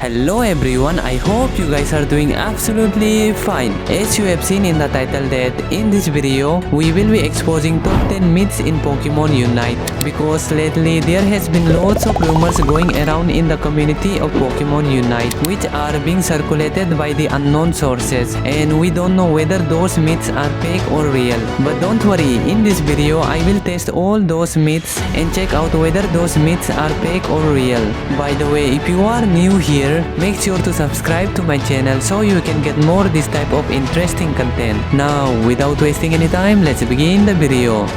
Hello everyone, I hope you guys are doing absolutely fine. As you have seen in the title that in this video, we will be exposing top 10 myths in Pokemon Unite. Because lately there has been lots of rumors going around in the community of Pokemon Unite which are being circulated by the unknown sources, and we don't know whether those myths are fake or real. But don't worry, in this video I will test all those myths and check out whether those myths are fake or real. By the way, if you are new here, make sure to subscribe to my channel so you can get more this type of interesting content. Now, without wasting any time, let's begin the video.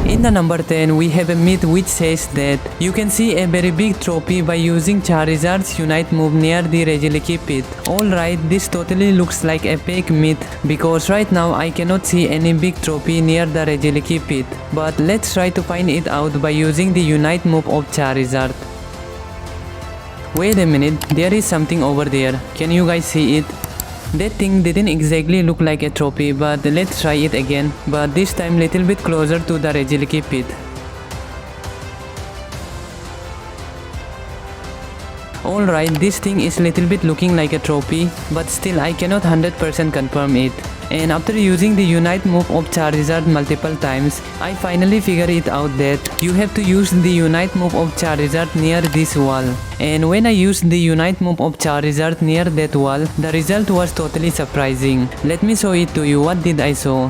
In the number 10, we have a myth which says that you can see a very big trophy by using Charizard's Unite move near the Regieleki pit. Alright, this totally looks like a fake myth because right now I cannot see any big trophy near the Regieleki pit. But let's try to find it out by using the Unite move of Charizard. Wait a minute, there is something over there. Can you guys see it? That thing didn't exactly look like a trophy, but let's try it again, but this time little bit closer to the Regieleki pit. Alright, this thing is little bit looking like a trophy, but still I cannot 100% confirm it. And after using the Unite move of Charizard multiple times, I finally figured it out that you have to use the Unite move of Charizard near this wall. And when I used the Unite move of Charizard near that wall, the result was totally surprising. Let me show it to you. What did I saw?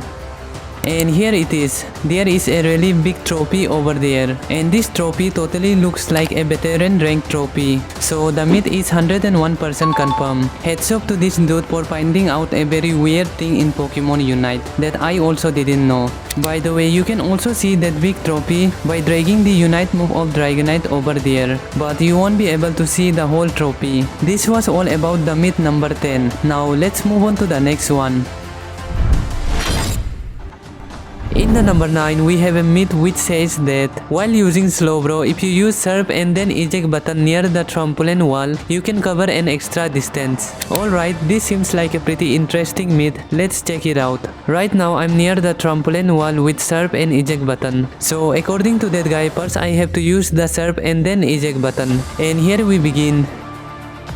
And here it is. There is a really big trophy over there, and this trophy totally looks like a veteran rank trophy. So the myth is 101% confirmed. Heads up to this dude for finding out a very weird thing in Pokemon Unite that I also didn't know. By the way, you can also see that big trophy by dragging the Unite move of Dragonite over there, but you won't be able to see the whole trophy. This was all about the myth number 10. Now let's move on to the next one. In the number 9, we have a myth which says that while using Slowbro, if you use Surf and then eject button near the trampoline wall, you can cover an extra distance. Alright, this seems like a pretty interesting myth. Let's check it out. Right now I'm near the trampoline wall with Surf and eject button. So according to that guy, first I have to use the Surf and then eject button. And here we begin.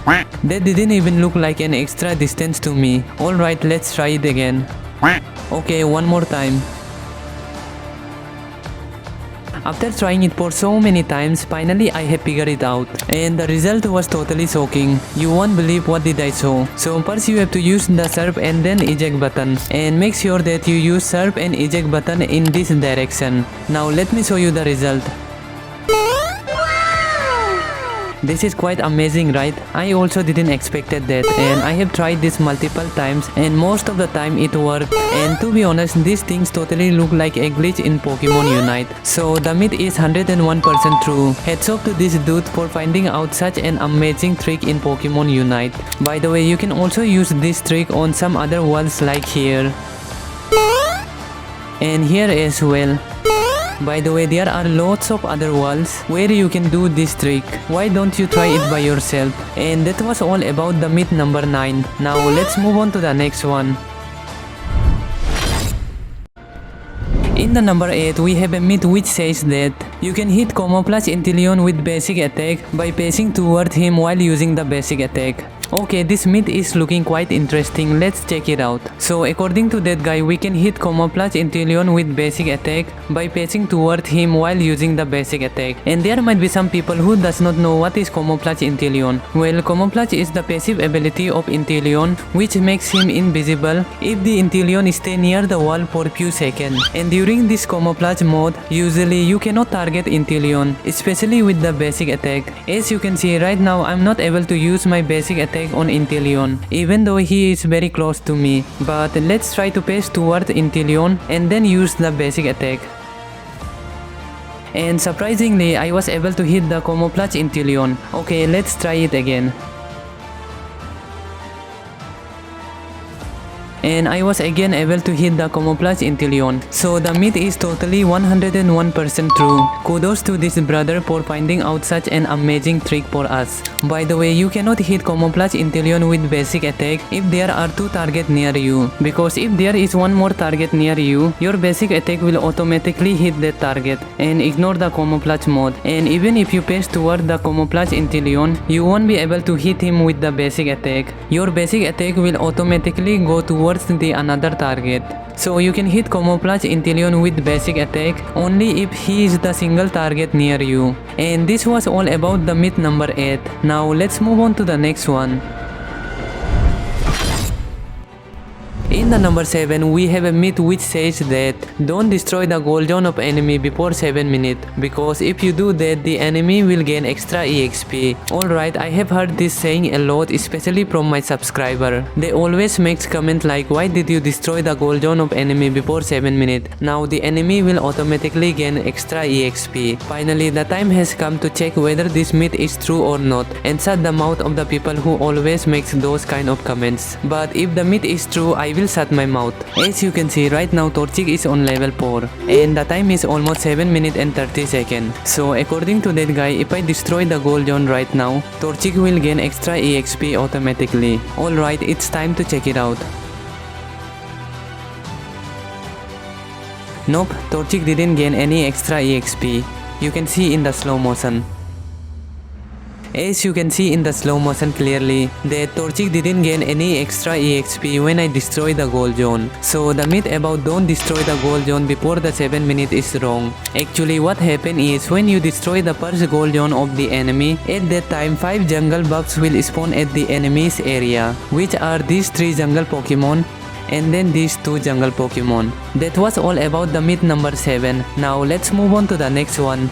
That didn't even look like an extra distance to me. Alright, let's try it again. Okay, one more time. After trying it for so many times, finally I have figured it out. And the result was totally shocking. You won't believe what did I saw. So first you have to use the Surf and then eject button. And make sure that you use Surf and eject button in this direction. Now let me show you the result. This is quite amazing, right? I also didn't expect that, and I have tried this multiple times and most of the time it worked. And to be honest, these things totally look like a glitch in Pokemon Unite. So the myth is 101% true. Heads off to this dude for finding out such an amazing trick in Pokemon Unite. By the way, you can also use this trick on some other walls like here. And here as well. By the way, there are lots of other walls where you can do this trick. Why don't you try it by yourself? And that was all about the myth number 9. Now let's move on to the next one. In the number 8, we have a myth which says that you can hit camouflage Inteleon with basic attack by pacing toward him while using the basic attack. Okay, this myth is looking quite interesting. Let's check it out. So according to that guy, we can hit camouflage Inteleon with basic attack by pacing toward him while using the basic attack. And there might be some people who does not know what is camouflage Inteleon. Well, camouflage is the passive ability of Inteleon which makes him invisible if the Inteleon stay near the wall for few seconds. And during this camouflage mode, usually you cannot target Inteleon, especially with the basic attack. As you can see right now, I'm not able to use my basic attack on Inteleon, even though he is very close to me. But let's try to pace towards Inteleon and then use the basic attack. And surprisingly, I was able to hit the camouflage Inteleon. Okay, let's try it again. and I was again able to hit the camouflage Inteleon. So the myth is totally 101% true. Kudos to this brother for finding out such an amazing trick for us. By the way, you cannot hit camouflage Inteleon with basic attack if there are 2 targets near you, because if there is one more target near you, your basic attack will automatically hit that target and ignore the camouflage mode. And even if you pace toward the camouflage Inteleon, you won't be able to hit him with the basic attack. Your basic attack will automatically go towards the another target. So you can hit camouflage Inteleon with basic attack only if he is the single target near you. And this was all about the myth number 8. Now let's move on to the next one. In the number 7, we have a myth which says that don't destroy the gold zone of enemy before 7 minutes, because if you do that, the enemy will gain extra EXP. Alright, I have heard this saying a lot, especially from my subscriber. They always make comment like, why did you destroy the gold zone of enemy before 7 minutes? Now the enemy will automatically gain extra EXP. Finally, the time has come to check whether this myth is true or not, and shut the mouth of the people who always makes those kind of comments. But if the myth is true, I will shut my mouth. As you can see right now, Torchic is on level 4 and the time is almost 7 minutes and 30 seconds. So according to that guy, if I destroy the gold zone right now, Torchic will gain extra EXP automatically. Alright, it's time to check it out. Nope, Torchic didn't gain any extra EXP. You can see in the slow motion. As you can see in the slow motion clearly, that Torchic didn't gain any extra EXP when I destroy the gold zone. So the myth about don't destroy the gold zone before the 7 minutes is wrong. Actually what happened is when you destroy the first gold zone of the enemy, at that time 5 jungle buffs will spawn at the enemy's area, which are these 3 jungle Pokemon and then these 2 jungle Pokemon. That was all about the myth number 7. Now let's move on to the next one.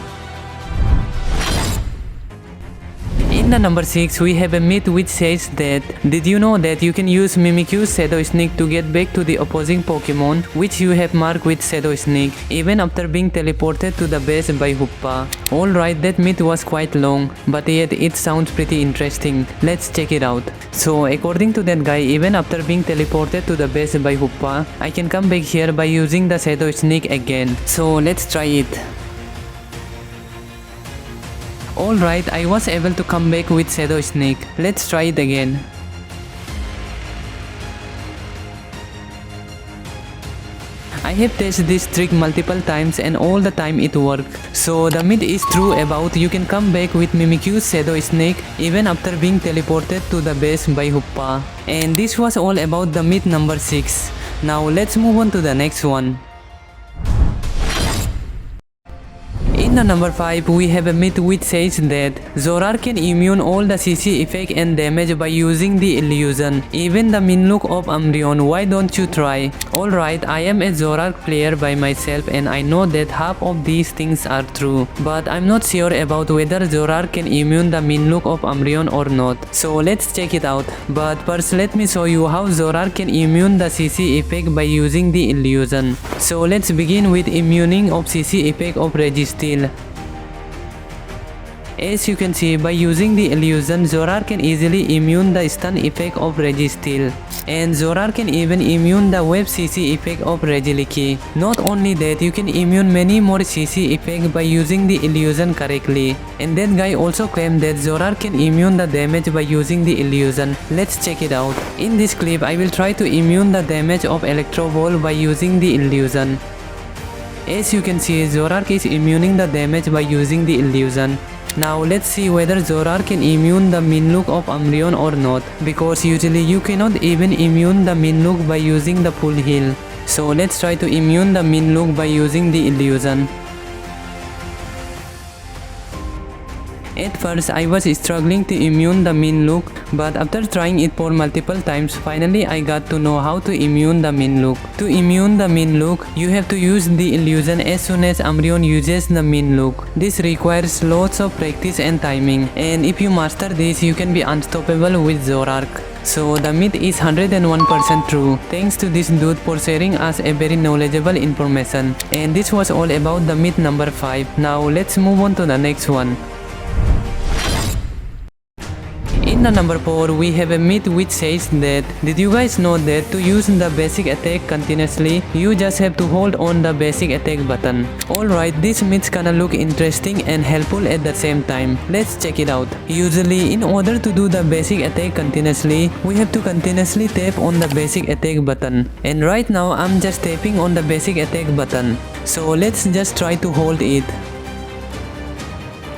In the number 6, we have a myth which says that did you know that you can use Mimikyu's Shadow Sneak to get back to the opposing Pokemon which you have marked with Shadow Sneak even after being teleported to the base by Hoopa? Alright, that myth was quite long, but yet it sounds pretty interesting. Let's check it out. So according to that guy, even after being teleported to the base by Hoopa, I can come back here by using the Shadow Sneak again. So let's try it. Alright, I was able to come back with Shadow Sneak. Let's try it again. I have tested this trick multiple times and all the time it worked. So the myth is true about you can come back with Mimikyu's Shadow Sneak even after being teleported to the base by Hoopa. And this was all about the myth number 6. Now let's move on to the next one. In the number 5, we have a myth which says that Zoroark can immune all the CC effect and damage by using the illusion, even the mean look of Umbreon. Why don't you try? Alright, I am a Zoroark player by myself and I know that half of these things are true, but I'm not sure about whether Zoroark can immune the mean look of Umbreon or not. So let's check it out. But first let me show you how Zoroark can immune the CC effect by using the illusion. So let's begin with immuning of CC effect of Registeel. As you can see, by using the illusion, Zoroark can easily immune the stun effect of Registeel. And Zoroark can even immune the web CC effect of Regieleki. Not only that, you can immune many more CC effect by using the illusion correctly. And that guy also claimed that Zoroark can immune the damage by using the illusion. Let's check it out. In this clip, I will try to immune the damage of Electro Ball by using the illusion. As you can see, Zoroark is immuning the damage by using the illusion. Now let's see whether Zoroark can immune the mean look of Umbreon or not, because usually you cannot even immune the mean look by using the full heal. So let's try to immune the mean look by using the illusion. At first I was struggling to immune the mean look, but after trying it for multiple times, finally I got to know how to immune the mean look. To immune the mean look, you have to use the illusion as soon as Umbreon uses the mean look. This requires lots of practice and timing, and if you master this, you can be unstoppable with Zoroark. So the myth is 101% true. Thanks to this dude for sharing us a very knowledgeable information. And this was all about the myth number 5. Now let's move on to the next one. In In the number 4 we have a myth which says that, did you guys know that to use the basic attack continuously, you just have to hold on the basic attack button? Alright, this myth kinda look interesting and helpful at the same time. Let's check it out. Usually, in order to do the basic attack continuously, we have to continuously tap on the basic attack button. And right now I'm just tapping on the basic attack button. So let's just try to hold it.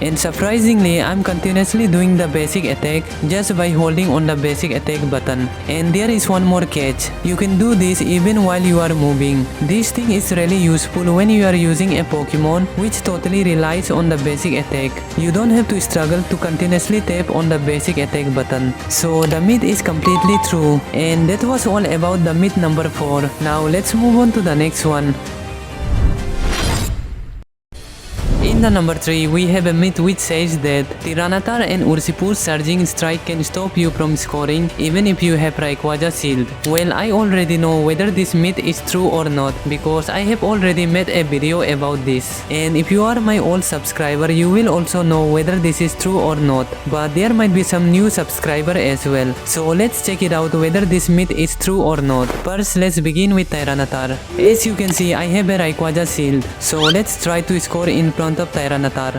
And surprisingly, I'm continuously doing the basic attack just by holding on the basic attack button. And there is one more catch. You can do this even while you are moving. This thing is really useful when you are using a Pokemon which totally relies on the basic attack. You don't have to struggle to continuously tap on the basic attack button. So the myth is completely true. And that was all about the myth number 4. Now let's move on to the next one. In the number 3, we have a myth which says that Tyranitar and Urshifu's Surging Strike can stop you from scoring even if you have Rayquaza Shield. Well, I already know whether this myth is true or not because I have already made a video about this. And if you are my old subscriber, you will also know whether this is true or not. But there might be some new subscriber as well. So let's check it out whether this myth is true or not. First, let's begin with Tyranitar. As you can see, I have a Rayquaza Shield. So let's try to score in front of Tyranitar.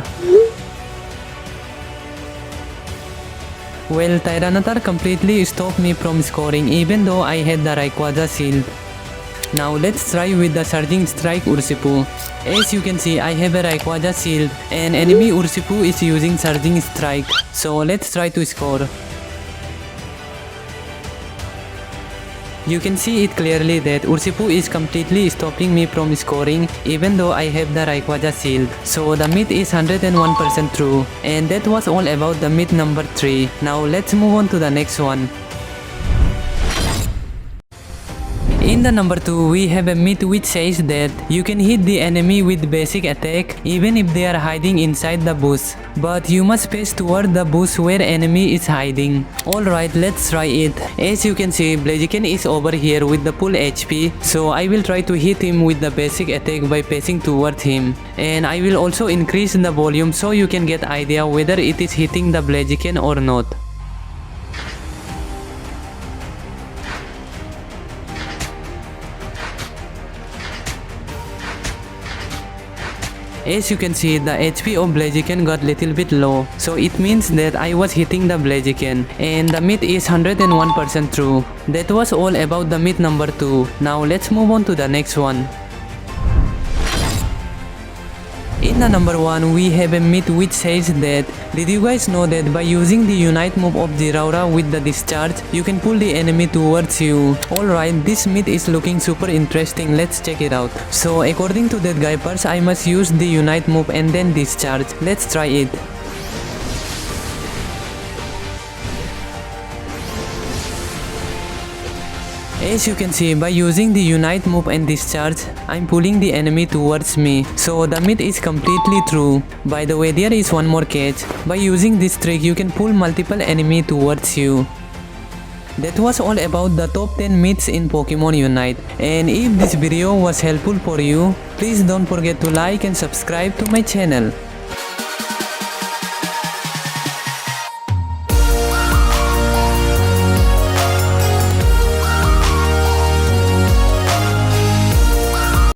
Well, Tyranitar completely stopped me from scoring even though I had the Rayquaza Shield. Now let's try with the Surging Strike Urshifu. As you can see, I have a Rayquaza Shield and enemy Urshifu is using Surging Strike. So let's try to score. You can see it clearly that Urshifu is completely stopping me from scoring even though I have the Rayquaza Shield. So the myth is 101% true. And that was all about the myth number 3. Now let's move on to the next one. In the number 2, we have a myth which says that you can hit the enemy with basic attack even if they are hiding inside the bush. But you must face toward the bush where enemy is hiding. Alright, let's try it. As you can see, Blaziken is over here with the full HP. So I will try to hit him with the basic attack by facing towards him. And I will also increase the volume so you can get idea whether it is hitting the Blaziken or not. As you can see, the HP of Blaziken got little bit low, so it means that I was hitting the Blaziken, and the myth is 101% true. That was all about the myth number 2. Now let's move on to the next one. In the number 1, we have a myth which says that, did you guys know that by using the Unite move of Zoroark with the discharge, you can pull the enemy towards you? Alright, this myth is looking super interesting, let's check it out. So according to that guy, first I must use the Unite move and then discharge. Let's try it. As you can see, by using the Unite move and discharge, I'm pulling the enemy towards me. So the myth is completely true. By the way, there is one more catch. By using this trick, you can pull multiple enemy towards you. That was all about the top 10 myths in Pokemon Unite. And if this video was helpful for you, please don't forget to like and subscribe to my channel.